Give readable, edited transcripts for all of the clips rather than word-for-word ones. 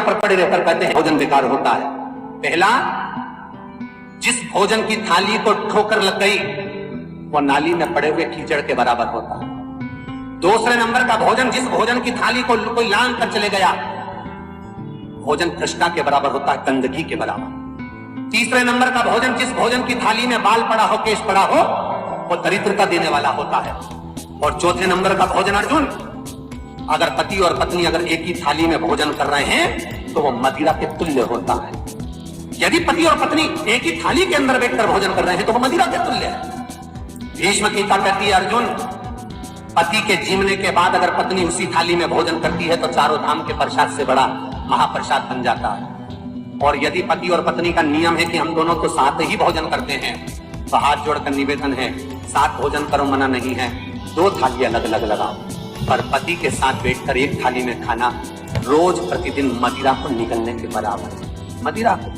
पर पड़े रहकर कहते हैं भोजन बेकार होता है। पहला, जिस भोजन की थाली को ठोकर लग गई वो नाली में पड़े हुए कीचड़ के बराबर होता है। दूसरे नंबर का भोजन, जिस भोजन की थाली को कोई लांग कर चले गया, भोजन कृष्णा के बराबर होता है, गंदगी के बराबर। तीसरे नंबर का भोजन, जिस भोजन की थाली में बाल पड़ा हो, केश पड़ा हो, वो दरिद्रता देने वाला होता है। और चौथे नंबर का भोजन अर्जुन, अगर पति और पत्नी अगर एक ही थाली में भोजन कर रहे हैं तो वो मदिरा के तुल्य होता है। यदि पति और पत्नी एक ही थाली के अंदर बैठकर भोजन कर रहे हैं तो वो मदिरा के तुल्य है। भीष्म गीता कहती है अर्जुन, पति के जीवने के बाद अगर पत्नी उसी थाली में भोजन करती है तो चारों धाम के प्रसाद से बड़ा महाप्रसाद बन जाता है। और यदि पति और पत्नी का नियम है कि हम दोनों तो साथ ही भोजन करते हैं तो हाथ जोड़कर निवेदन है, साथ भोजन करो, मना नहीं है, दो थाली अलग अलग लगाओ। पर पति के साथ बैठकर एक थाली में खाना रोज प्रतिदिन मदिरा को निगलने के बराबर है। मदिरा को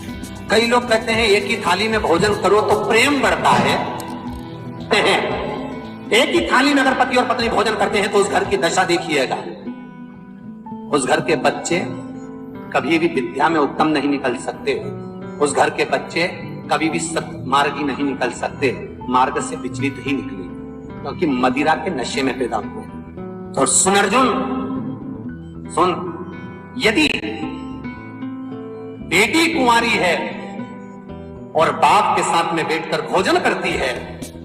कई लोग कहते हैं एक ही थाली में भोजन करो तो प्रेम बढ़ता है। एक ही थाली में अगर पति और पत्नी भोजन करते हैं तो उस घर की दशा देखिएगा। उस घर के बच्चे कभी भी विद्या में उत्तम नहीं निकल सकते। उस घर के बच्चे कभी भी सत्मार्गी नहीं निकल सकते, मार्ग से विचलित ही निकले, क्योंकि मदिरा के नशे में पैदा हुए। और सुन अर्जुन, सुन, यदि बेटी कुंवारी है और बाप के साथ में बैठकर भोजन करती है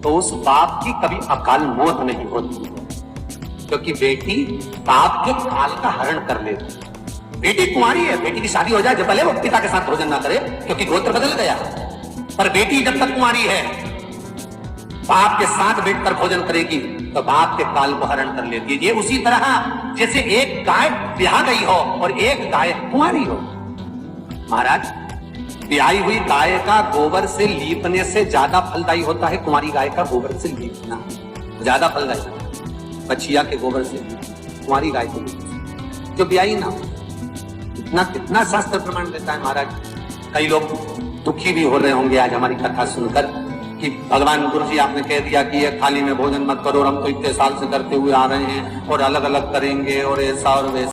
तो उस बाप की कभी अकाल मौत नहीं होती, क्योंकि बेटी बाप के काल का हरण कर लेती है। बेटी कुंवारी है, बेटी की शादी हो जाए जब भले वो पिता के साथ भोजन ना करे क्योंकि गोत्र बदल गया, पर बेटी जब तक कुंवारी है बाप के साथ बैठकर भोजन करेगी तो बाप के काल को हरण कर लेती है। ये उसी तरह जैसे एक गाय ब्याह गई हो और एक गाय कुंवारी हो। महाराज, ब्याही हुई गाय का गोबर से लीपने से ज्यादा फलदायी होता है कुंवारी गाय का गोबर से लीपना, ज्यादा फलदायी। बछिया के गोबर से कुंवारी गाय को जो ब्याही ना, इतना कितना शास्त्र प्रमाण देता है महाराज। कई लोग दुखी भी हो रहे होंगे आज हमारी कथा सुनकर कि भगवान गुरु जी आपने कह दिया कि ये थाली में भोजन मत करो, हम तो इतने साल से करते हुए आ रहे हैं और अलग अलग करेंगे और ऐसा और वैसा।